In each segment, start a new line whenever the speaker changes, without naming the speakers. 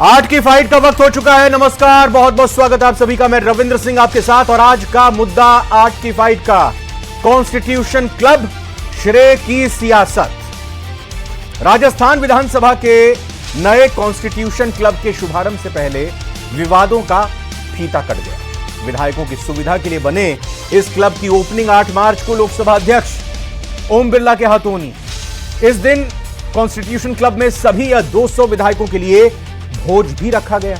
आज की फाइट का वक्त हो चुका है। नमस्कार, बहुत बहुत स्वागत है आप सभी का। मैं रविंद्र सिंह आपके साथ और आज का मुद्दा आज की फाइट का कॉन्स्टिट्यूशन क्लब, श्रेय की सियासत। राजस्थान विधानसभा के नए कॉन्स्टिट्यूशन क्लब के शुभारंभ से पहले विवादों का फीता कट गया। विधायकों की सुविधा के लिए बने इस क्लब की ओपनिंग 8 मार्च को लोकसभा अध्यक्ष ओम बिरला के हाथों हुई। इस दिन कॉन्स्टिट्यूशन क्लब में सभी 200 विधायकों के लिए भोज भी रखा गया,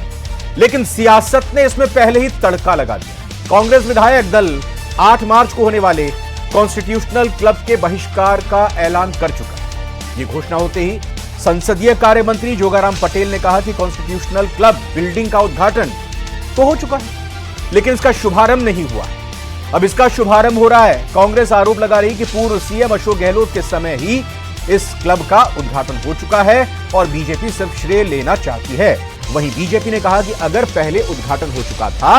लेकिन सियासत ने इसमें पहले ही तड़का लगा दिया। कांग्रेस विधायक दल 8 मार्च को होने वाले कॉन्स्टिट्यूशनल क्लब के बहिष्कार का ऐलान कर चुका है। यह घोषणा होते ही संसदीय कार्य मंत्री जोगाराम पटेल ने कहा कि कॉन्स्टिट्यूशनल क्लब बिल्डिंग का उद्घाटन तो हो चुका है, लेकिन इसका शुभारंभ नहीं हुआ है। अब इसका शुभारंभ हो रहा है। कांग्रेस आरोप लगा रही कि पूर्व सीएम अशोक गहलोत के समय ही इस क्लब का उद्घाटन हो चुका है और बीजेपी सिर्फ श्रेय लेना चाहती है। वहीं बीजेपी ने कहा कि अगर पहले उद्घाटन हो चुका था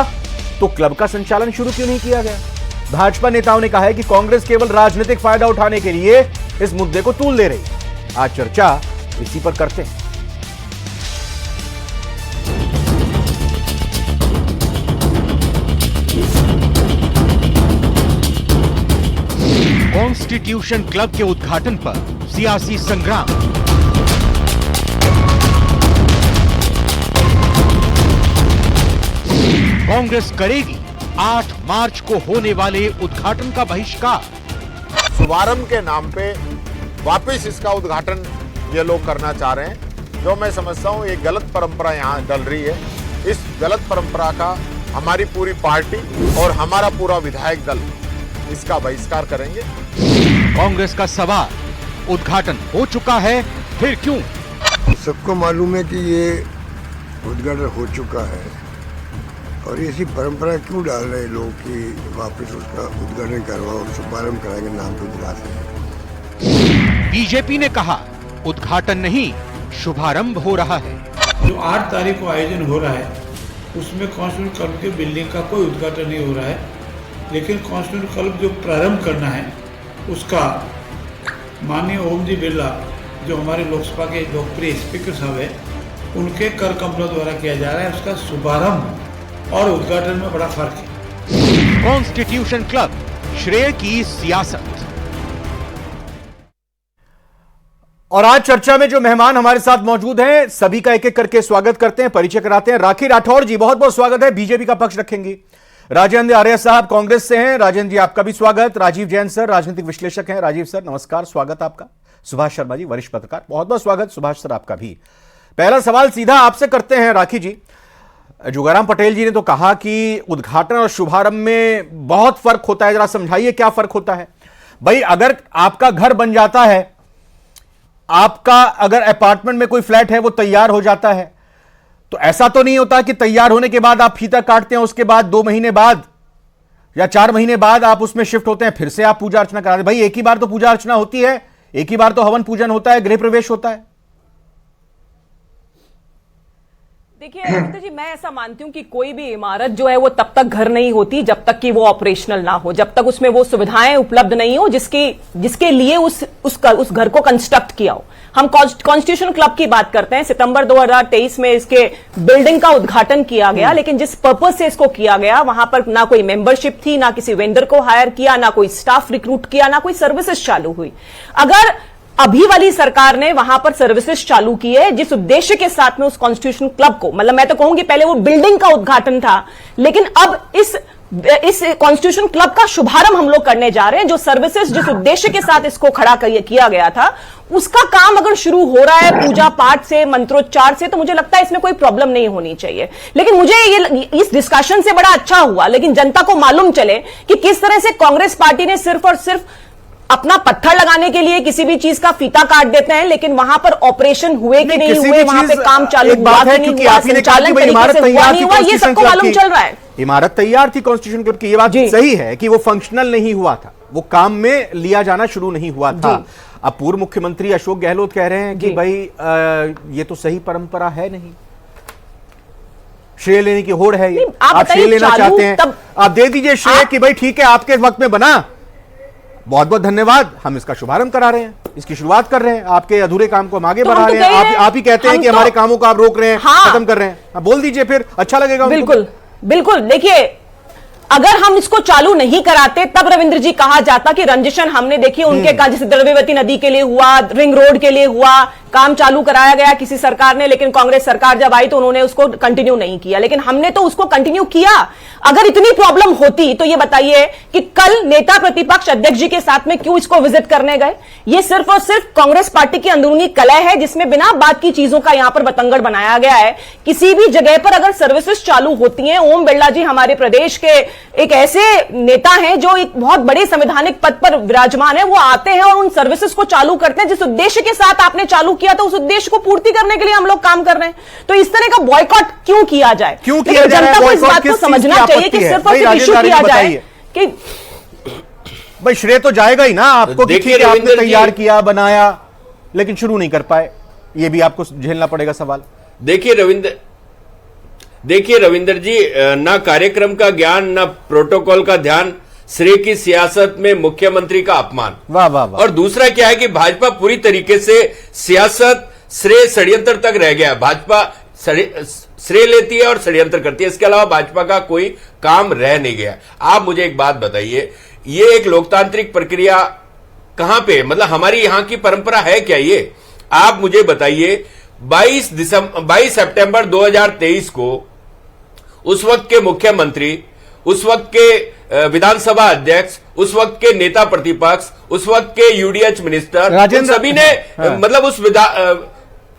तो क्लब का संचालन शुरू क्यों नहीं किया गया। भाजपा नेताओं ने कहा है कि कांग्रेस केवल राजनीतिक फायदा उठाने के लिए इस मुद्दे को तूल दे रही है। आज चर्चा इसी पर करते हैं। कॉन्स्टिट्यूशन क्लब के उद्घाटन पर सियासी संग्राम। कांग्रेस करेगी 8 मार्च को होने वाले उद्घाटन का बहिष्कार।
शुभारंभ के नाम पे वापस इसका उद्घाटन ये लोग करना चाह रहे हैं, जो मैं समझता हूँ एक गलत परंपरा यहाँ डल रही है। इस गलत परंपरा का हमारी पूरी पार्टी और हमारा पूरा विधायक दल इसका बहिष्कार करेंगे।
कांग्रेस का सवाल, उद्घाटन हो चुका है फिर क्यों?
सबको मालूम है कि ये उद्घाटन हो चुका है और ऐसी परंपरा क्यों डाल रहे लोग कि वापस उसका उद्घाटन करवाओ और शुभारंभ कराएंगे नाम पे उद्घाटन।
बीजेपी ने कहा उद्घाटन नहीं शुभारंभ हो रहा है।
जो 8 तारीख को आयोजन हो रहा है उसमें कॉन्स्टिट्यूशन क्लब की बिल्डिंग का कोई उद्घाटन नहीं हो रहा है, लेकिन कॉन्स्टिट्यूशन क्लब जो प्रारंभ करना है उसका माननीय ओम जी बिरला जो हमारे लोकसभा के लोकप्रिय स्पीकर साहब है उनके कर कमलों द्वारा किया जा रहा है। उसका शुभारंभ और उद्घाटन में बड़ा फर्क है।
कॉन्स्टिट्यूशन क्लब, श्रेय की सियासत। और आज चर्चा में जो मेहमान हमारे साथ मौजूद हैं सभी का एक एक करके स्वागत करते हैं, परिचय कराते हैं। राखी राठौर जी, बहुत बहुत स्वागत है, बीजेपी का पक्ष रखेंगी। राजेंद्र आर्य साहब कांग्रेस से हैं, राजेंद्र जी आपका भी स्वागत। राजीव जैन सर राजनीतिक विश्लेषक हैं, राजीव सर नमस्कार, स्वागत आपका। सुभाष शर्मा जी वरिष्ठ पत्रकार, बहुत बहुत स्वागत सुभाष सर आपका भी। पहला सवाल सीधा आपसे करते हैं राखी जी। जोगाराम पटेल जी ने तो कहा कि उद्घाटन और शुभारंभ में बहुत फर्क होता है, जरा समझाइए क्या फर्क होता है। भाई अगर आपका घर बन जाता है, आपका अगर अपार्टमेंट में कोई फ्लैट है वो तैयार हो जाता है, तो ऐसा तो नहीं होता कि तैयार होने के बाद आप फीता काटते हैं, उसके बाद 2 महीने बाद या 4 महीने बाद आप उसमें शिफ्ट होते हैं, फिर से आप पूजा अर्चना कराते हैं। भाई एक ही बार तो पूजा अर्चना होती है, एक ही बार तो हवन पूजन होता है, गृह प्रवेश होता है।
देखिए रविंद्र जी, मैं ऐसा मानती हूं कि कोई भी इमारत जो है वो तब तक घर नहीं होती जब तक कि वो ऑपरेशनल ना हो, जब तक उसमें वो सुविधाएं उपलब्ध नहीं हो जिसके लिए उस घर को कंस्ट्रक्ट किया हो। हम कॉन्स्टिट्यूशन क्लब की बात करते हैं। सितंबर 2023 में इसके बिल्डिंग का उद्घाटन किया गया, लेकिन जिस पर्पज से इसको किया गया वहां पर ना कोई मेंबरशिप थी, ना किसी वेंडर को हायर किया, ना कोई स्टाफ रिक्रूट किया, ना कोई सर्विसेज चालू हुई। अगर अभी वाली सरकार ने वहां पर सर्विसेज चालू की है जिस उद्देश्य के साथ में उस कॉन्स्टिट्यूशन क्लब को, मतलब मैं तो कहूंगी पहले वो बिल्डिंग का उद्घाटन था, लेकिन अब इस कॉन्स्टिट्यूशन क्लब का शुभारंभ हम लोग करने जा रहे हैं। जो सर्विसेज जिस उद्देश्य के साथ इसको खड़ा किया गया था उसका काम अगर शुरू हो रहा है पूजा पाठ से, मंत्रोच्चार से, तो मुझे लगता है इसमें कोई प्रॉब्लम नहीं होनी चाहिए। लेकिन मुझे ये इस डिस्कशन से बड़ा अच्छा हुआ, लेकिन जनता को मालूम चले कि किस तरह से कांग्रेस पार्टी ने सिर्फ और सिर्फ अपना पत्थर लगाने के लिए किसी भी चीज का फीता काट देते हैं, लेकिन वहां पर ऑपरेशन हुए कि नहीं हुए, वहां पे काम चालू हुआ कि नहीं हुआ, संचालन तरीके से हुआ नहीं हुआ, ये सबको मालूम चल रहा है।
इमारत तैयार थी कॉन्स्टिट्यूशन क्लब की, ये बात सही है कि वो फंक्शनल नहीं हुआ था, वो काम में लिया जाना शुरू नहीं हुआ था। अब पूर्व मुख्यमंत्री अशोक गहलोत कह रहे हैं कि भाई ये तो सही परंपरा है नहीं, श्रेय लेने की होड़ है ये, आप श्रेय लेना चाहते हैं, आप दे दीजिए श्रेय कि भाई ठीक है आपके वक्त में बना, बहुत बहुत धन्यवाद। हम इसका शुभारंभ करा रहे हैं, इसकी शुरुआत कर रहे हैं, आपके अधूरे काम को हम आगे
तो
बढ़ा
हम तो
रहे हैं।
कह रहे हैं,
आप ही कहते हैं
हम
कि
तो-
हमारे कामों को आप रोक रहे हैं,
हाँ।
खत्म कर रहे हैं। आप बोल दीजिए, फिर अच्छा लगेगा उनको।
बिल्कुल बिल्कुल। देखिए, अगर हम इसको चालू नहीं कराते तब रविंद्र जी कहा जाता कि रंजिशन हमने देखिए उनके कहा, जैसे द्रव्यवती नदी के लिए हुआ, रिंग रोड के लिए हुआ, काम चालू कराया गया किसी सरकार ने, लेकिन कांग्रेस सरकार जब आई तो उन्होंने उसको कंटिन्यू नहीं किया, लेकिन हमने तो उसको कंटिन्यू किया। अगर इतनी प्रॉब्लम होती तो ये बताइए कि कल नेता प्रतिपक्ष अध्यक्ष जी के साथ में क्यों इसको विजिट करने गए? ये सिर्फ और सिर्फ कांग्रेस पार्टी की अंदरूनी कलह है, जिसमें बिना बात की चीजों का यहां पर बतंगड़ बनाया गया है। किसी भी जगह पर अगर सर्विसेज चालू होती हैं, ओम बिरला जी हमारे प्रदेश के एक ऐसे नेता हैं जो एक बहुत बड़े संवैधानिक पद पर विराजमान है, वो आते हैं और उन सर्विसेज को चालू करते हैं जिस उद्देश्य के साथ आपने चालू किया था, उस उद्देश्य को पूर्ति करने के लिए हम लोग काम कर रहे हैं। तो इस तरह का बॉयकॉट क्यों किया जाए?
क्यों
लेकिन
किया जा रहा है
जनता को इस
boycott?
बात को
किस चीज की
समझना चाहिए
आपत्ति
कि
है?
सिर्फ और
भाई,
सिर्फ इशू
राजेंद्र
किया
जी
जाए
बताइए।
कि
भाई श्रेय तो जाएगा ही ना आपको कि
देखिए
ठीक है, आपने
रविंद्र जी-
तैयार किया, बनाया, लेकिन शुरू नहीं कर पाए। ये भी आपको झेलना पड़ेगा सवाल।
देखिए रविंद्र जी, ना कार्यक्रम का ज्ञान, ना प्रोटोकॉल का ध्यान, श्रेय की सियासत में मुख्यमंत्री का अपमान।
वाह वाह वाह।
और दूसरा क्या है कि भाजपा पूरी तरीके से सियासत, श्रेय, षड्यंत्र तक रह गया। भाजपा श्रेय लेती है और षड्यंत्र करती है, इसके अलावा भाजपा का कोई काम रह नहीं गया। आप मुझे एक बात बताइए, ये एक लोकतांत्रिक प्रक्रिया कहां पे, मतलब हमारी यहां की परंपरा है क्या ये? आप मुझे बताइए, 22 सितंबर 2023 को उस वक्त के मुख्यमंत्री, उस वक्त के विधानसभा अध्यक्ष, उस वक्त के नेता प्रतिपक्ष, उस वक्त के यूडीएच मिनिस्टर,
राजेंद्र
सभी ने
हाँ।
मतलब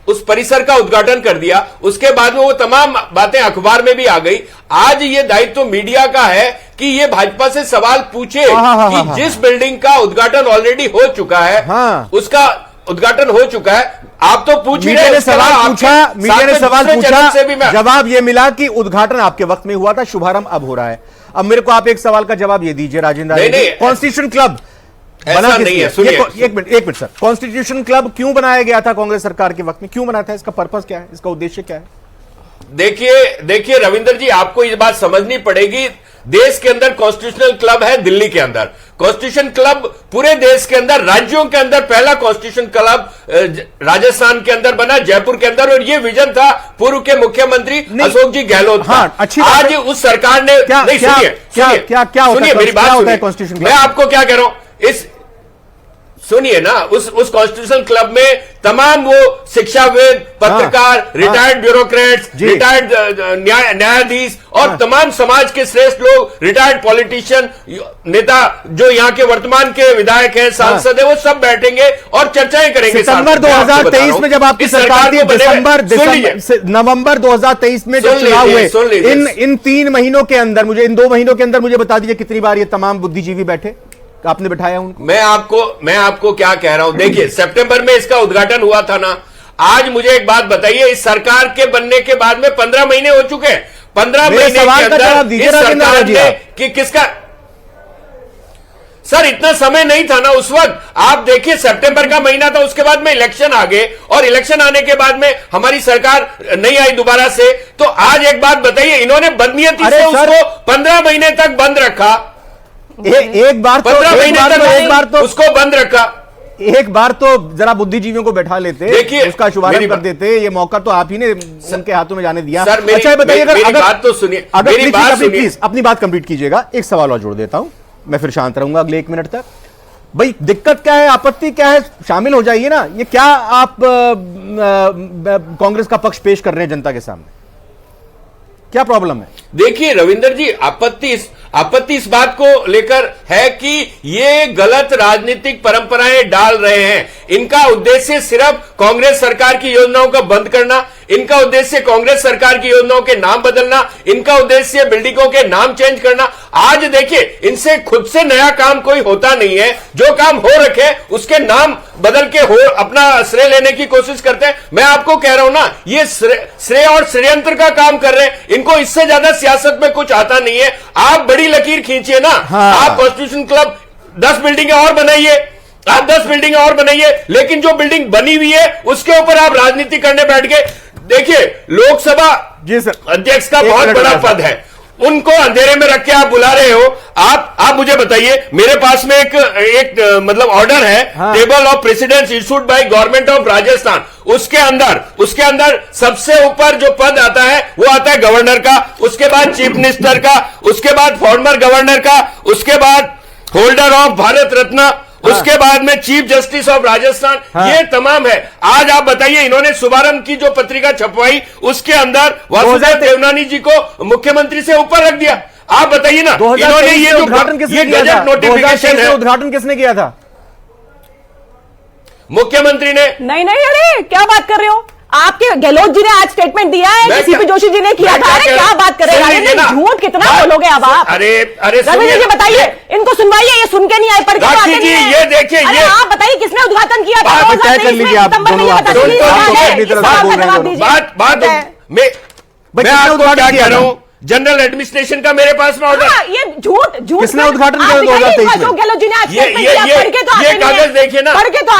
उस परिसर का उद्घाटन कर दिया। उसके बाद में वो तमाम बातें अखबार में भी आ गई। आज ये दायित्व तो मीडिया का है कि ये भाजपा से सवाल पूछे कि जिस बिल्डिंग का उद्घाटन ऑलरेडी हो चुका है, उसका उद्घाटन हो चुका है, आप तो पूछ ही
मीडिया ने सवाल पूछा,
से भी मैं
जवाब ये मिला कि उद्घाटन आपके वक्त में हुआ था, शुभारंभ अब हो रहा है। अब मेरे को आप एक सवाल का जवाब ये दीजिए राजेंद्र, कॉन्स्टिट्यूशन क्लब बना
ऐसा नहीं है, सुनिए।
एक मिनट सर, कॉन्स्टिट्यूशन क्लब क्यों बनाया गया था कांग्रेस सरकार के वक्त में? क्यों बना था? इसका पर्पस क्या है? इसका उद्देश्य क्या है?
देखिए रविंद्र जी, आपको इस बात समझनी पड़ेगी। देश के अंदर कॉन्स्टिट्यूशनल क्लब है दिल्ली के अंदर, कॉन्स्टिट्यूशन क्लब पूरे देश के अंदर, राज्यों के अंदर पहला कॉन्स्टिट्यूशन क्लब राजस्थान के अंदर बना, जयपुर के अंदर, और ये विजन था पूर्व के मुख्यमंत्री अशोक जी गहलोत का।
हाँ, अच्छी
आज उस सरकार ने नहीं, सुनिए मेरी बात सुनिए, मैं आपको क्या कह रहा हूं, सुनिए ना, उस कॉन्स्टिट्यूशन क्लब में तमाम वो शिक्षाविद, पत्रकार, रिटायर्ड ब्यूरोक्रेट्स, रिटायर्ड न्यायाधीश और तमाम समाज के श्रेष्ठ लोग, रिटायर्ड पॉलिटिशियन, नेता जो यहाँ के वर्तमान के विधायक हैं, सांसद हैं, वो सब बैठेंगे और चर्चाएं करेंगे।
सितंबर 2023 में जब आपकी सरकार थी, नवंबर 2023 में जब चुनाव हुए, इन 3 महीनों के अंदर मुझे, इन 2 महीनों के अंदर मुझे बता दीजिए कितनी बार ये तमाम बुद्धिजीवी बैठे, आपने बैठाया उनको?
मैं आपको क्या कह रहा हूं, देखिए सितंबर में इसका उद्घाटन हुआ था ना। आज मुझे एक बात बताइए, इस सरकार के बनने के बाद में 15 महीने हो चुके हैं। 15 महीने के अंदर इस सरकार ने कि किसका सर इतना समय नहीं था ना उस वक्त। आप देखिए सितंबर का महीना था, उसके बाद में इलेक्शन आ गए, और इलेक्शन आने के बाद में हमारी सरकार नहीं आई दोबारा से। तो आज एक बात बताइए, इन्होंने बदनीयती से उसको 15 महीने तक बंद रखा।
एक बार तो
उसको बंद रखा।
एक बार तो जरा बुद्धिजीवियों को बैठा लेते, देखिए उसका शुभारंभ कर देते। ये मौका तो आप ही ने उनके हाथों में जाने दिया।
सर
अच्छा बताइए,
मेरी बात तो सुनिए,
प्लीज अपनी बात कंप्लीट कीजिएगा। एक सवाल और जोड़ देता हूं, मैं फिर शांत रहूंगा अगले 1 मिनट तक। भाई दिक्कत क्या है, आपत्ति क्या है? शामिल हो जाइए ना। ये क्या आप कांग्रेस का पक्ष पेश कर रहे हैं जनता के सामने? क्या प्रॉब्लम है?
देखिए रविंद्र जी, आपत्ति इस बात को लेकर है कि ये गलत राजनीतिक परंपराएं डाल रहे हैं। इनका उद्देश्य सिर्फ कांग्रेस सरकार की योजनाओं का बंद करना, इनका उद्देश्य कांग्रेस सरकार की योजनाओं के नाम बदलना, इनका उद्देश्य बिल्डिंगों के नाम चेंज करना। आज देखिए, इनसे खुद से नया काम कोई होता नहीं है। जो काम हो रखे उसके नाम बदल के हो अपना श्रेय लेने की कोशिश करते हैं। मैं आपको कह रहा हूं ना, ये श्रेय और षड्यंत्र का काम कर रहे हैं। इनको इससे ज्यादा सियासत में कुछ आता नहीं है। आप बड़ी लकीर खींचिए ना। आप कॉन्स्टिट्यूशन क्लब 10 बिल्डिंगें और बनाइए, आप 10 बिल्डिंगें और बनाइए, लेकिन जो बिल्डिंग बनी हुई है उसके ऊपर आप राजनीति करने बैठ गए। देखिए, लोकसभा
जी सर,
अध्यक्ष का बहुत बड़ा पद है, उनको अंधेरे में रख के आप बुला रहे हो। आप मुझे बताइए, मेरे पास में एक मतलब ऑर्डर है, table of presidents issued by government of Rajasthan. उसके अंदर सबसे ऊपर जो पद आता है वो आता है गवर्नर का, उसके बाद चीफ मिनिस्टर का, उसके बाद फॉर्मर गवर्नर का, उसके बाद होल्डर ऑफ भारत रत्न, उसके बाद में चीफ जस्टिस ऑफ राजस्थान। ये तमाम है। आज आप बताइए, इन्होंने शुभारंभ की जो पत्रिका छपवाई उसके अंदर वासुदेव देवनानी जी को मुख्यमंत्री से ऊपर रख दिया। आप बताइए ना, इन्होंने ये जो गजट नोटिफिकेशन है,
उद्घाटन किसने किया था?
मुख्यमंत्री ने।
नहीं, अरे क्या बात कर रहे हो? आपके गहलोत जी ने आज स्टेटमेंट दिया है, सीपी जोशी जी ने किया था। अरे क्या बात कर रहे हैं? झूठ कितना बोलोगे अब आप?
अरे
रविंद्र जी बताइए, इनको सुनवाइए, ये सुन के नहीं आए, पढ़ के
राखी जी, ये देखिए, ये
आप बताइए किसने उद्घाटन किया था?
बात तय कर लीजिए आप दोनों, आप अपनी तरफ से बोल रहे हैं।
मैं आपको क्या कह रहा हूं, जनरल एडमिनिस्ट्रेशन का मेरे पास में ऑर्डर।
ये झूठ
किसने उद्घाटन किया 2023 में?
ये कागज देखिए ना,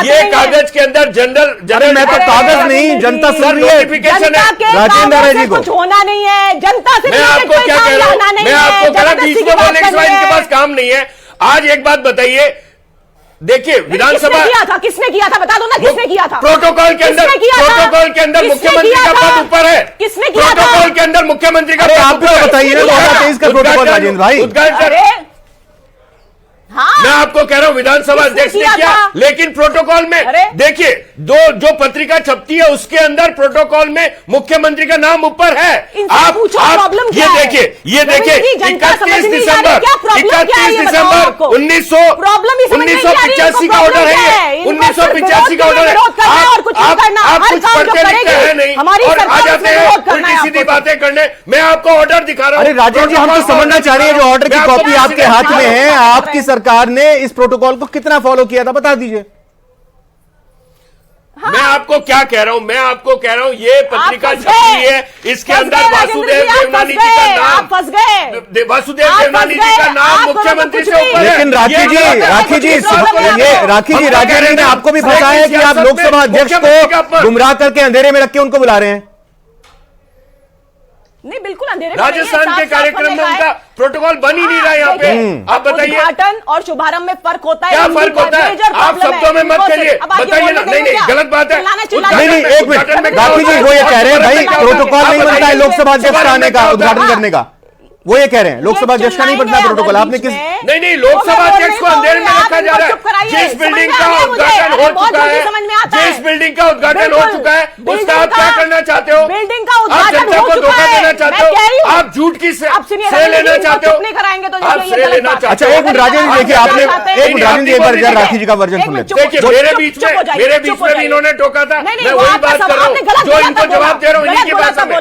ये कागज के अंदर जनरल
मैं तो कागज नहीं, जनता सुन रही है।
नोटिफिकेशन है।
राजेंद्र जी को
कुछ होना नहीं है, जनता से
मैं आपको क्या कह रहा हूं, मैं आपको कह रहा हूं, बीच में बोलने के सिवाय इनके पास काम नहीं है। आज एक बात बताइए, देखिए विधानसभा
किसने किया था बता दो ना, किसने किया था?
प्रोटोकॉल के अंदर मुख्यमंत्री का पद ऊपर है।
किसने किया था?
प्रोटोकॉल के अंदर मुख्यमंत्री का
अरे
पद
आप
ऊपर
तो
है।
बताइए ना 2023 का प्रोटोकॉल राजेंद्र भाई।
उद्घाटन मैं आपको कह रहा हूं, विधानसभा अध्यक्ष ने किया, लेकिन प्रोटोकॉल में देखिए जो पत्रिका छपती है उसके अंदर प्रोटोकॉल में मुख्यमंत्री का नाम ऊपर है। आप ये देखिए 31 दिसंबर 1985 का ऑर्डर है, 1985 का ऑर्डर है। आप कुछ पढ़ते लिखते हैं नहीं और आ जाते हैं उल्टी सीधी बातें करने। मैं आपको ऑर्डर दिखा रहा हूं।
अरे राजेंद्र जी, हम तो समझना चाह रहे हैं, जो ऑर्डर की कॉपी आपके हाथ में है, आपकी सरकार ने इस प्रोटोकॉल को कितना फॉलो किया था बता दीजिए।
मैं आपको क्या कह रहा हूं, मैं आपको कह रहा हूं, ये पत्रिका छपी है, इसके अंदर वासुदेव देवनानी जी का नाम, वासुदेव देवनानी जी का नाम मुख्यमंत्री से ऊपर है।
लेकिन राखी जी राजेंद्र ने आपको भी फंसाया है कि आप लोकसभा अध्यक्ष को गुमराह करके अंधेरे में रख के उनको बुला रहे हैं।
नहीं, बिल्कुल अंधेरे में
राजस्थान के कार्यक्रम में उनका प्रोटोकॉल बन ही नहीं रहा यहाँ पे। आप बताइए,
उद्घाटन और शुभारंभ में फर्क होता है।
क्या फर्क होता है? आप शब्दों में मत करिए, बताइए ना। नहीं, गलत बात है।
नहीं, एक मिनट, राखी जी वो ये कह रहे हैं भाई प्रोटोकॉल नहीं बनता है लोकसभा अध्यक्ष का आने का, उद्घाटन करने का। वो ये कह रहे हैं लोकसभा अध्यक्ष का नहीं बनता प्रोटोकॉल। आपने किस
नहीं, लोकसभा अध्यक्ष को अंधेरे में रखा जा रहा है। जिस बिल्डिंग का उद्घाटन हो चुका है, जिस बिल्डिंग का उद्घाटन हो चुका है, उसका आप क्या करना चाहते हो?
बिल्डिंग का
आप जनता को धोखा देना चाहते हो? आप झूठ की से लेना चाहते हो?
कराएंगे तो
आप से लेना चाहते हो?
अच्छा, एक मिनट राजेंद्र जी, देखिए आपने एक मिनट राजेंद्र जी एक बार राखी जी का वर्जन सुन लेते।
देखिए मेरे बीच में भी इन्होंने टोका था। मैं वही बात कर रहा हूँ जो इनको जवाब दे रहा हूँ, इन्हीं की भाषा में,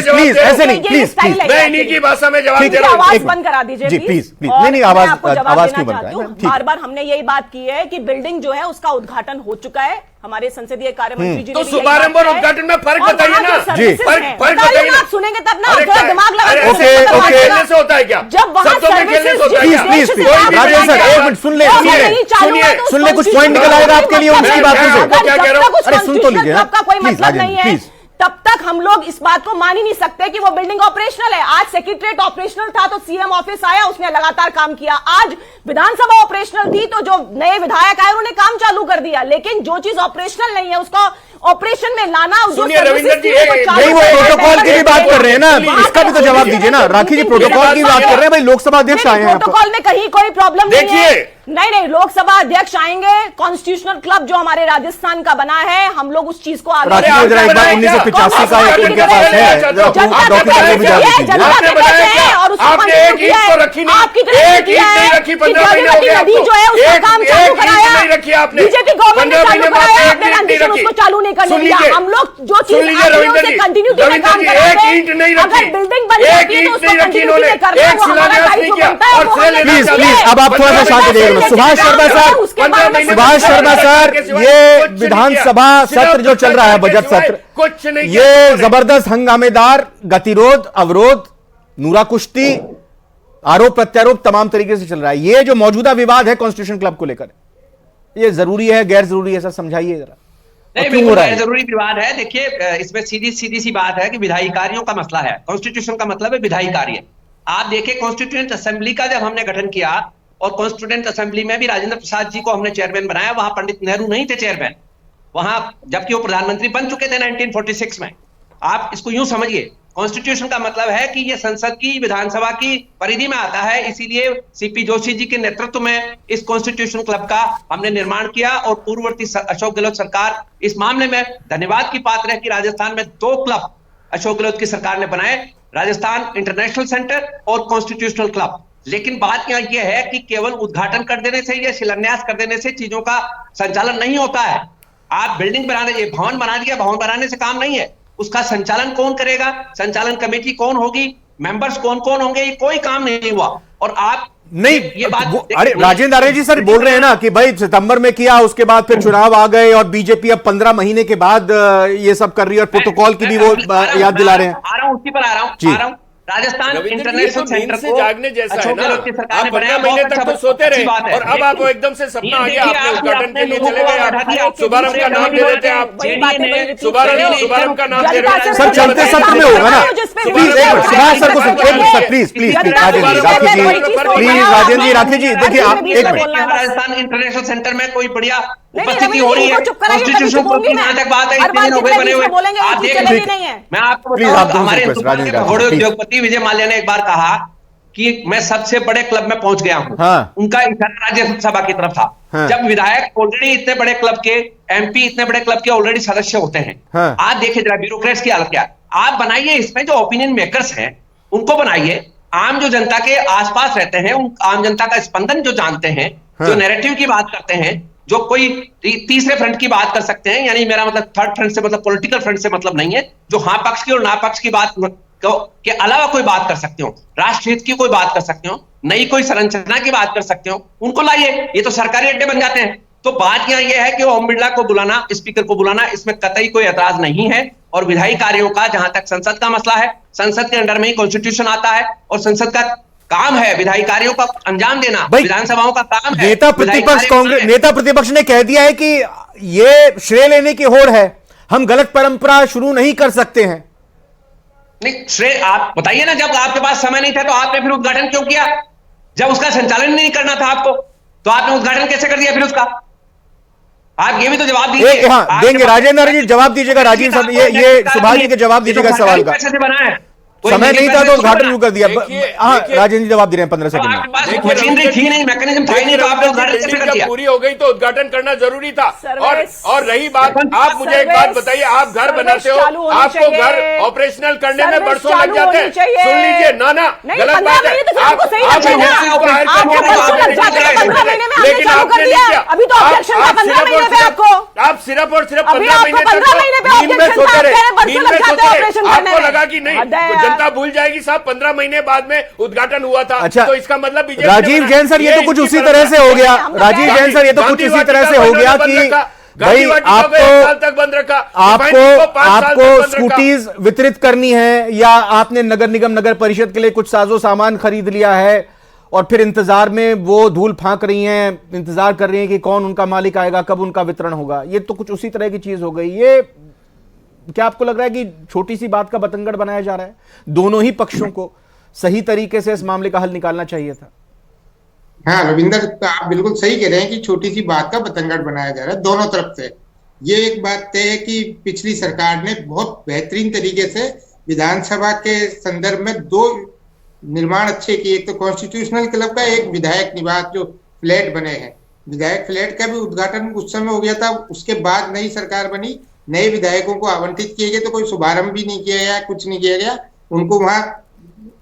प्लीज ऐसे नहीं, प्लीज
मैं इन्हीं की भाषा में जवाब दे रहा हूँ।
आवाज बंद करा दीजिए
जी, प्लीज।
और
नहीं,
मैं
आवाज
आपको जवाब
आवाज
देना
क्यों बंद
चाहती
कराएं?
हूं।
ठीक।
बार बार हमने यही बात की है कि बिल्डिंग जो है उसका उद्घाटन हो चुका है। हमारे संसदीय कार्य मंत्री जी ने
तो
भी यही
शुभारंभ
बात
और
किया है।
उद्घाटन में फर्क
और
बताइए
वहाँ
ना।
जो
जी,
services हैं,
फर्क
बताइए
बताइए
ना,
ना।
आप सुनेंगे तब ना,
अरे
थोड़ा दिमाग लगा के
ओके,
सुनेंगे तब
ओके।
आएगा।
खेलने से होता है क्या?
जब वहाँ
शब्दों में खेलने से होता है क्या?
प्लीज राजेंद्र सर एक मिनट सुन ले, सुन ले, कुछ पॉइंट निकल आएगा आपके लिए उनकी बातों से।
क्या कह रहा हूं?
अरे सुन तो लीजिए ना,
का कोई
प्लीज
मतलब नहीं
राजेंद्र
है।
प्लीज।
तब तक हम लोग इस बात को मान ही नहीं सकते कि वो बिल्डिंग ऑपरेशनल है। आज सेक्रेटरीट ऑपरेशनल था तो सीएम ऑफिस आया, उसने लगातार काम किया। आज विधानसभा ऑपरेशनल थी तो जो नए विधायक आए उन्होंने काम चालू कर दिया। लेकिन जो चीज ऑपरेशनल नहीं है उसका ऑपरेशन में लाना,
सुनिए रविंद्र जी,
नहीं वो प्रोटोकॉल की भी बात कर रहे हैं ना, इसका भी तो जवाब दीजिए ना। राखी जी प्रोटोकॉल की बात कर रहे हैं, भाई लोकसभा अध्यक्ष आए हैं।
प्रोटोकॉल में कहीं कोई प्रॉब्लम नहीं है।
देखिए,
नहीं, लोकसभा अध्यक्ष आएंगे। कॉन्स्टिट्यूशनल क्लब जो हमारे राजस्थान का बना है, हम लोग उस चीज को आगे
राखी जी जरा एक बार 1985 का एक उनके पास है, डॉक्यूमेंट भी जा दीजिए।
और
आपने एक ईंट तो रखी नहीं, एक ईंट नहीं रखी, 15 महीने हो गए आपको।
जो है उसका काम चालू कराया,
नहीं रखी आपने।
बीजेपी गवर्नमेंट ने
15
चालू
महीने बाद
कराया,
एक
आपने
ईंट नहीं
रखी,
रखी।
उसको चालू नहीं करने दिया। हम लोग जो चीज
रविंद्र जी,
कंटिन्यूटी में काम कर
एक
रहे हैं,
ईंट नहीं रखी,
अगर बिल्डिंग बन
एक
जाती है तो
ईंट
उसको
नहीं रखी
कंटिन्यूटी
इन्होंने,
में करना,
एक
वो हमारा
शिलान्यास
दायित्व
नहीं किया
बनता है,
और
वो
श्रेय
हमें
लेना
प्लीज
चाहते
प्लीज
हैं।
अब आप थोड़ा सा शांति देंगे। सुभाष शर्मा साहब, सुभाष शर्मा सर, ये विधानसभा सत्र जो चल रहा है, बजट सत्र,
कुछ नहीं,
ये जबरदस्त हंगामेदार गतिरोध, अवरोध, नूरा कुश्ती, आरोप प्रत्यारोप तमाम तरीके से चल रहा है। ये जो मौजूदा विवाद है कॉन्स्टिट्यूशन क्लब को लेकर, ये जरूरी है गैर जरूरी है, सर समझाइए जरा।
नहीं,
क्यों हो रहा है?
जरूरी विवाद है। देखिए, इसमें सीधी सी बात है कि विधायी कार्यों का मसला है। कॉन्स्टिट्यूशन का मतलब है विधायी कार्य। आप देखिए, कॉन्स्टिट्यूएंट असेंबली का जब हमने गठन किया और कॉन्स्टिट्यूएंट असेंबली में भी राजेंद्र प्रसाद जी को हमने चेयरमैन बनाया, वहां पंडित नेहरू नहीं थे चेयरमैन, वहां जबकि वो प्रधानमंत्री बन चुके थे 1946 में। आप इसको यूं समझिए, कॉन्स्टिट्यूशन का मतलब है कि ये संसद की, विधानसभा की परिधि में आता है। इसीलिए सीपी जोशी जी के नेतृत्व में इस कॉन्स्टिट्यूशन क्लब का हमने निर्माण किया और पूर्ववर्ती अशोक गहलोत सरकार इस मामले में धन्यवाद की पात्र है कि राजस्थान में 2 क्लब अशोक गहलोत की सरकार ने बनाए, राजस्थान इंटरनेशनल सेंटर और कॉन्स्टिट्यूशनल क्लब। लेकिन बात यहाँ यह है कि केवल उद्घाटन कर देने से या शिलान्यास कर देने से चीजों का संचालन नहीं होता है। आप बिल्डिंग बनाने, ये भवन बना दिया, भवन बनाने से काम नहीं है। उसका संचालन कौन करेगा, संचालन कमेटी कौन होगी, मेंबर्स कौन कौन होंगे, ये कोई काम नहीं हुआ। और आप
नहीं,
ये बात
अरे राजेंद्र आर्य जी सर बोल रहे हैं ना कि भाई सितंबर में किया, उसके बाद फिर चुनाव आ गए और बीजेपी अब 15 महीने के बाद ये सब कर रही है और प्रोटोकॉल की भी वो याद दिला रहे हैं।
आ रहा हूं, उसी पर आ रहा हूं। राजस्थान इंटरनेशनल सेंटर
से जागने जैसा है ना, आप 15 महीने तक तो सोते रहे और अब आप एकदम से सपना आ गया, आपने उद्घाटन के लिए चले गए, आप शुभारंभ का नाम दे देते हैं, आप शुभारंभ का नाम दे रहे हैं।
सर चलते सत्र में होगा ना, प्लीज सुभाष सर को sir please Rajendra ji Rakhi ji, please Rajendra ji Rakhi ji, देखिए आप एक मिनट।
राजस्थान इंटरनेशनल सेंटर में कोई बढ़िया उपस्थिति हो रही है, कॉन्स्टिट्यूशन की जहां तक बात है, इतने दिन हो गए बने हुए, आप देख, मैं आपको बताऊं, हमारे बड़े उद्योगपति विजय माल्या ने एक बार कहा कि मैं सबसे बड़े क्लब में पहुंच गया हूं।
हाँ।
उनका इशारा राज्यसभा की तरफ था।
हाँ।
जब विधायक ऑलरेडी इतने बड़े क्लब के, एमपी इतने बड़े क्लब के ऑलरेडी सदस्य होते हैं,
हाँ।
आप देखिए जरा ब्यूरोक्रेट्स की हालत क्या है। आप बनाइए, इसमें जो ओपिनियन मेकर्स हैं उनको बनाइए, आम जो जनता के आसपास रहते हैं, उन आम जनता का स्पंदन जो जानते हैं, जो नैरेटिव की बात करते हैं, जो कोई तीसरे फ्रंट की बात कर सकते हैं, यानी मेरा मतलब थर्ड फ्रंट से मतलब पॉलिटिकल फ्रंट से मतलब नहीं है, जो हाँ पक्ष की और ना पक्ष की बात के अलावा कोई बात कर सकते हो, राष्ट्र हित की कोई बात कर सकते हो, नई कोई संरचना की बात कर सकते हो, उनको लाइए। ये तो सरकारी अड्डे बन जाते हैं। तो बात यहां यह है कि ओम बिरला को बुलाना, स्पीकर को बुलाना, इसमें कतई कोई ऐतराज नहीं है। और विधायी कार्यों का जहां तक संसद का मसला है, संसद के अंडर में ही कॉन्स्टिट्यूशन आता है और संसद का काम है विधायी कार्यों का अंजाम देना, विधानसभाओं का काम है।
नेता प्रतिपक्ष कांग्रेस नेता प्रतिपक्ष ने कह दिया है कि ये श्रेय लेने की होड़ है, हम गलत परंपरा शुरू नहीं कर सकते हैं।
नहीं, श्रेय आप बताइए ना, जब आपके पास समय नहीं था तो आपने फिर उद्घाटन क्यों किया? जब उसका संचालन नहीं करना था आपको, तो आपने उद्घाटन कैसे कर दिया फिर उसका? आप ये भी तो जवाब दीजिए।
हाँ, देंगे राजेंद्र जी, जवाब दीजिएगा। राजीव साहब, ये सुभाष जी के जवाब दीजिएगा सवाल का।
कैसे बना है?
समय नहीं था तो उद्घाटन क्यों कर दिया? हाँ, राजेंद्र जी जवाब दे रहे हैं 15 सेकंड में।
मशीनरी थी नहीं, मैकेनिज्म था ही नहीं, तो आपने उद्घाटन कैसे कर दिया?
पूरी हो गई तो उद्घाटन करना जरूरी था। और रही बात, आप मुझे एक बात बताइए, आप घर बनाते हो, आपको घर ऑपरेशनल करने में बरसों लग जाते हैं। सुन लीजिए, ना गलत बात है। लेकिन आपने नहीं किया। आप सिर्फ और सिर्फ 15 महीने तक नींद में सोते रहे। आपको लगा कि नहीं जनता भूल जाएगी साहब, 15 महीने बाद में उद्घाटन हुआ था। अच्छा, तो इसका मतलब बीजेपी
राजीव जैन सर, ये तो कुछ उसी तरह से हो गया। राजीव जैन सर, ये तो कुछ इसी तरह से हो गया कि भाई आपको स्कूटीज वितरित करनी है, या आपने नगर निगम नगर परिषद के लिए कुछ साजो सामान खरीद लिया है और फिर इंतजार में वो धूल फांक रही हैं, इंतजार कर रही हैं कि कौन उनका मालिक आएगा, कब उनका वितरण होगा। ये तो कुछ उसी तरह की चीज हो गई। ये क्या आपको लग रहा है कि छोटी सी बात का बतंगड़ बनाया जा रहा है? दोनों ही पक्षों को सही तरीके से इस मामले का हल निकालना चाहिए था।
हाँ रविंदर, आप बिल्कुल सही कह रहे हैं कि छोटी सी बात का बतंगड़ बनाया जा रहा है दोनों तरफ से। ये एक बात तय है कि पिछली सरकार ने बहुत बेहतरीन तरीके से विधानसभा के संदर्भ में 2 निर्माण अच्छे किए। एक तो कॉन्स्टिट्यूशनल क्लब का, एक विधायक निवास जो फ्लैट बने हैं, विधायक फ्लैट का भी उद्घाटन उस समय हो गया था। उसके बाद नई सरकार बनी, नए विधायकों को आवंटित किए गए, तो कोई शुभारंभ भी नहीं किया गया, कुछ नहीं किया गया, उनको वहां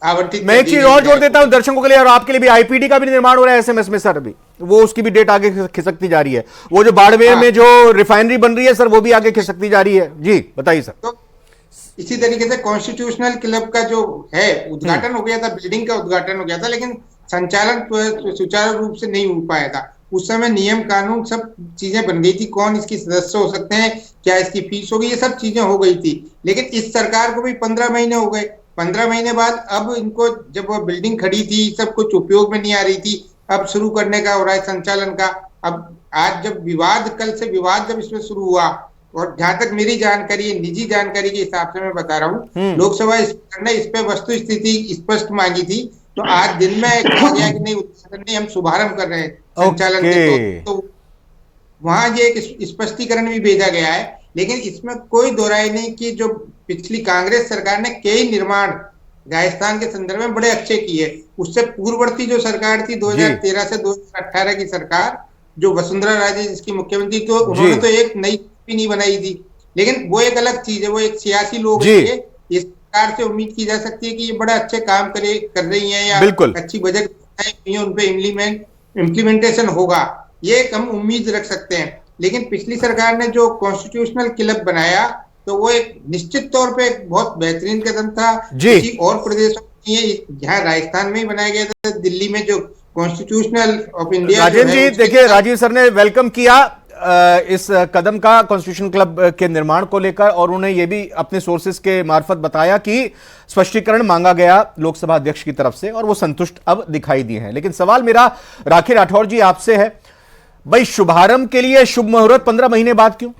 आवंटित।
मैं एक चीज और जोड़ देता हूं दर्शकों के लिए और आपके लिए भी, आईपीडी का भी निर्माण हो रहा है एसएमएस में सर। अभी वो उसकी भी डेट आगे खिसकती जा रही है। वो जो बाड़मेर में जो रिफाइनरी बन रही है सर, वो भी आगे खिसकती जा रही है। जी बताइए सर।
तो इसी तरीके से कॉन्स्टिट्यूशनल क्लब का जो है उद्घाटन हो गया था, बिल्डिंग का उद्घाटन हो गया था, लेकिन संचालन सुचारू रूप से नहीं हो पाया था। उस समय नियम कानून सब चीजें बन गई थी, कौन इसकी सदस्य हो सकते हैं, क्या इसकी फीस होगी, ये सब चीजें हो गई थी। लेकिन इस सरकार को भी 15 महीने हो गए। 15 महीने बाद अब इनको, जब वो बिल्डिंग खड़ी थी, सब कुछ उपयोग में नहीं आ रही थी, अब शुरू करने का हो रहा है संचालन का। अब आज जब विवाद, कल से विवाद जब इसमें शुरू हुआ, और जहां तक मेरी जानकारी, निजी जानकारी के हिसाब से मैं बता रहा हूँ, लोकसभा स्पीकर ने इस पे वस्तु स्थिति स्पष्ट मांगी थी, तो आज दिन में कहा गया कि नहीं, उद्घाटन नहीं, हम शुभारंभ कर रहे हैं संचालन के। तो वहां ये एक स्पष्टीकरण भी भेजा गया है, लेकिन इसमें कोई दो राय नहीं कि जो पिछली कांग्रेस सरकार ने कई निर्माण राजस्थान के संदर्भ में बड़े अच्छे किए, उससे पूर्ववर्ती जो सरकार थी 2013 से 2018 की सरकार, जो वसुंधरा राजे जिसकी मुख्यमंत्री, तो उन्होंने तो एक नई भी नहीं बनाई थी, लेकिन वो एक अलग चीज है, वो एक सियासी लोग थे। इस सरकार से उम्मीद की जा सकती है कि ये बड़े अच्छे काम कर रही है, या अच्छी बजट उन पे इम्प्लीमेंटेशन होगा, ये हम उम्मीद रख सकते हैं। लेकिन पिछली सरकार ने जो कॉन्स्टिट्यूशनल क्लब बनाया, तो वो एक निश्चित तौर पे एक बहुत बेहतरीन कदम था। किसी और प्रदेशों में, यहाँ राजस्थान में ही बनाया गया था, दिल्ली में जो कॉन्स्टिट्यूशनल ऑफ इंडिया।
राजेंद्र जी, देखिए राजीव सर ने वेलकम किया इस कदम का कॉन्स्टिट्यूशन क्लब के निर्माण को लेकर, और उन्हें यह भी अपने सोर्सेस के मार्फत बताया कि स्पष्टीकरण मांगा गया लोकसभा अध्यक्ष की तरफ से और वो संतुष्ट अब दिखाई दिए हैं। लेकिन सवाल मेरा राखी राठौर जी आपसे है, भाई शुभारंभ के लिए शुभ मुहूर्त 15 महीने बाद क्यों?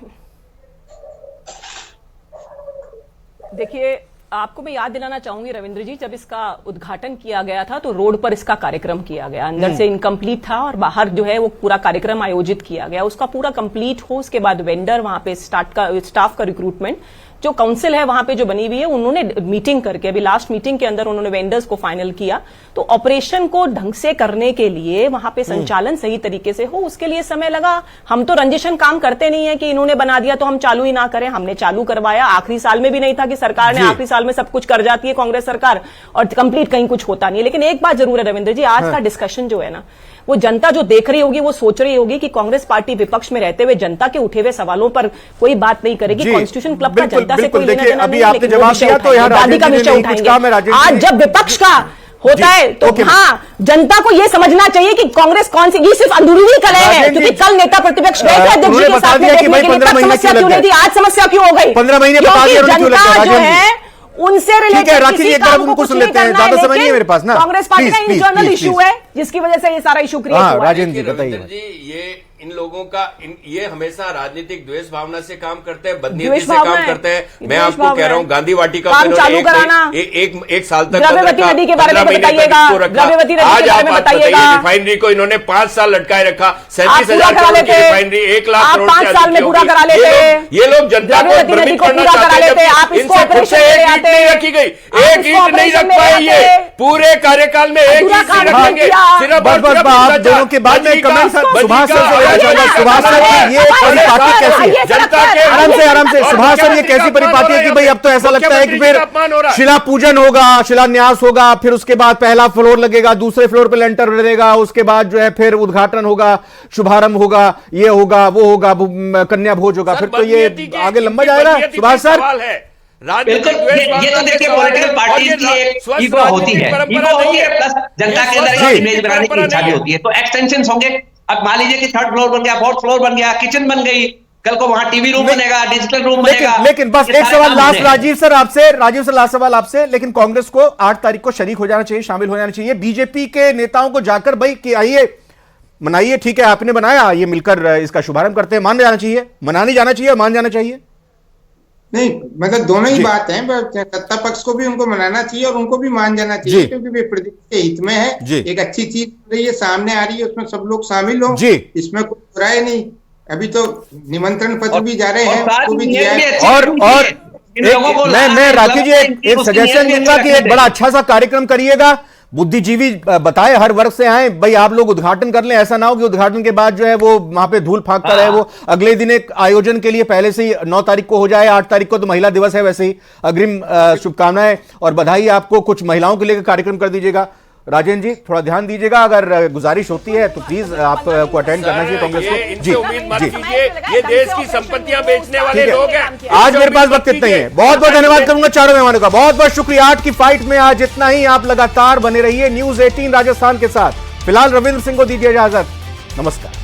देखिए, आपको मैं याद दिलाना चाहूंगी रविंद्र जी, जब इसका उद्घाटन किया गया था तो रोड पर इसका कार्यक्रम किया गया, अंदर से इनकम्प्लीट था और बाहर जो है वो पूरा कार्यक्रम आयोजित किया गया। उसका पूरा कंप्लीट हो, उसके बाद वेंडर वहां पे स्टाफ का रिक्रूटमेंट, जो काउंसिल है वहां पे जो बनी हुई है, उन्होंने मीटिंग करके, अभी लास्ट मीटिंग के अंदर उन्होंने वेंडर्स को फाइनल किया। तो ऑपरेशन को ढंग से करने के लिए, वहां पे संचालन सही तरीके से हो, उसके लिए समय लगा। हम तो रंजिशन काम करते नहीं है कि इन्होंने बना दिया तो हम चालू ही ना करें, हमने चालू करवाया। आखिरी साल में भी नहीं था कि सरकार ने आखिरी साल में सब कुछ कर जाती है कांग्रेस सरकार और कंप्लीट कहीं कुछ होता नहीं है। लेकिन एक बात जरूर है रविंद्र जी, आज का डिस्कशन जो है ना, वो जनता जो देख रही होगी वो सोच रही होगी कि कांग्रेस पार्टी विपक्ष में रहते हुए जनता के उठे हुए सवालों पर कोई बात नहीं करेगी। कॉन्स्टिट्यूशन क्लब का जनता से कोई लेना देना नहीं है, लेकिन वो विषय उठाएंगे, का विषय उठाएंगे। आज जब विपक्ष का होता है तो हाँ, जनता को यह समझना चाहिए कि कांग्रेस कौन सी, ये सिर्फ अंदरूनी कलह है, क्योंकि कल नेता प्रतिपक्ष गए थे अध्यक्ष जी के साथ में देखने के लिए, तब समस्या क्यों नहीं थी, आज समस्या क्यों हो गई?
15 महीने
जनता जो है उनसे रिलेटेड किसी काम को कुछ नहीं करना है,
समय नहीं है मेरे पास ना।
कांग्रेस पार्टी का इंटरनल इशू है जिसकी वजह से ये सारा इशू क्रिएट हुआ।
राजेंद्र जी बताइए।
ये इन लोगों का ये हमेशा राजनीतिक द्वेष भावना से काम करते हैं, बदनीयती से काम करते हैं। मैं आपको कह रहा हूँ, गांधी वाटिका
चालू कराना,
एक साल तक
द्रव्यवती नदी के बारे में बताइएगा, द्रव्यवती नदी के बारे में बताइएगा।
रिफाइनरी को इन्होंने 5 साल लटकाए रखा, 37,000 करोड़ की रिफाइनरी, 1 लाख करोड़
5 साल में पूरा करा लेते।
ये लोग जनता को भ्रमित करना चाहते हैं। इनसे खुद से एक ईंट नहीं रखी गई, एक ईंट नहीं रख पाए ये पूरे कार्यकाल में, एक ईंट नहीं रखेंगे। सिर्फ
आप दोनों के बाद में कमेंट सुभाष सर, ये परिपाटी कैसी, आराम से सुभाष सर, ये कैसी परिपाटी है कि भाई अब तो ऐसा लगता है कि फिर शिला पूजन होगा, शिलान्यास होगा, फिर उसके बाद पहला फ्लोर लगेगा, दूसरे फ्लोर पे लेंटर लगेगा, उसके बाद जो है फिर उद्घाटन होगा, शुभारंभ होगा, ये होगा, वो होगा, कन्या भोज होगा, फिर तो ये आगे लंबा जाएगा। सुभाष सर,
बिल्कुल, ये तो देखिए पॉलिटिकल पार्टीज की एक ईगो होती है, प्लस जनता के अंदर इमेज बनाने की इच्छा भी होती है। तो एक्सटेंशंस होंगे। अब मान लीजिए कि 3rd फ्लोर बन गया, 4th फ्लोर बन गया, किचन बन गई, कल को वहां टीवी रूम बनेगा, डिजिटल रूम बनेगा।
लेकिन बस एक सवाल लास्ट राजीव सर लास्ट सवाल आपसे, लेकिन कांग्रेस को 8 तारीख को शरीक हो जाना चाहिए, शामिल हो जाना चाहिए। बीजेपी के नेताओं को जाकर भाई कि आइए मनाइए, ठीक है आपने बनाया, ये मिलकर इसका शुभारंभ करते हैं, मान जाना चाहिए, मनाने जाना चाहिए, मान जाना चाहिए?
नहीं, मतलब दोनों ही बात है। सत्ता पक्ष को भी उनको मनाना चाहिए और उनको भी मान जाना चाहिए, क्योंकि वे प्रदेश के हित में है। एक अच्छी चीज रही है, सामने आ रही है, उसमें सब लोग शामिल हो, इसमें कोई बुराई नहीं। अभी तो निमंत्रण पत्र भी जा रहे हैं, उसको भी दिया है।
और मैं राखी जी एक सजेशन दूंगा कि एक बड़ा अच्छा सा कार्यक्रम करिएगा, बुद्धिजीवी बताए, हर वर्ग से आए, भाई आप लोग उद्घाटन कर लें। ऐसा ना हो कि उद्घाटन के बाद जो है वो वहां पे धूल फांकता रहे, वो अगले दिन एक आयोजन के लिए पहले से ही 9 तारीख को हो जाए। 8 तारीख को तो महिला दिवस है, वैसे ही अग्रिम शुभकामनाएं और बधाई आपको। कुछ महिलाओं के लिए कार्यक्रम कर दीजिएगा। राजेंद्र जी थोड़ा ध्यान दीजिएगा, अगर गुजारिश होती है तो प्लीज आपको अटेंड करना चाहिए कांग्रेस को। जी
ये देश की संपत्तियां बेचने वाले लोग हैं।
आज मेरे पास वक्त इतना ही है, बहुत बहुत धन्यवाद करूंगा चारों मेहमानों का, बहुत बहुत शुक्रिया। 8 की फाइट में आज इतना ही। आप लगातार बने रहिए न्यूज़ 18 राजस्थान के साथ। फिलहाल रविंद्र सिंह को दीजिए इजाजत, नमस्कार।